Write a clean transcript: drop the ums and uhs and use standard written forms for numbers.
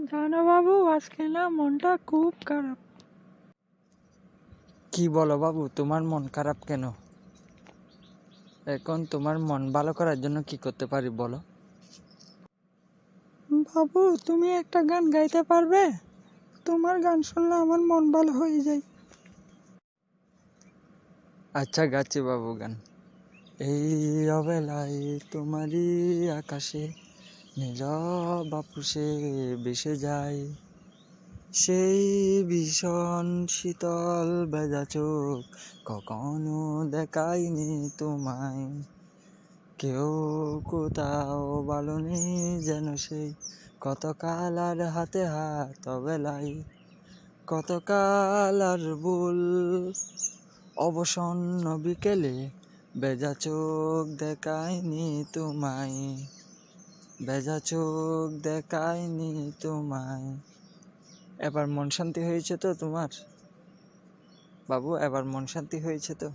জানো বাবু, আজকে না মনটা খুব খারাপ। কি বলো বাবু, তোমার মন খারাপ কেন? এখন তোমার মন ভালো করার জন্য কি করতে পারি বলো? বাবু, তুমি একটা গান গাইতে পারবে? তোমার গান শুনলে আমার মন ভালো হয়ে যায়। আচ্ছা, গাচ্ছি বাবু গান। এই অবেলায় তোমারই আকাশে নীরব আপুসে ভেসে যায়, সেই ভীষণ শীতল ভেজা চোখ কখনো দেখায়নি তোমায়। কেউ কোথাও ভালো নেই যেন সেই কতকাল আর হাতে হাত অবেলায়, কতকাল আর ভুল অবসন্ন বিকেলে ভেজা চোখ দেখায়নি তোমায়, ভেজা চোখ দেখায়নি তোমায়। এবার মন শান্তি হয়েছে তো তোমার বাবু? এবার মন শান্তি হয়েছে তো?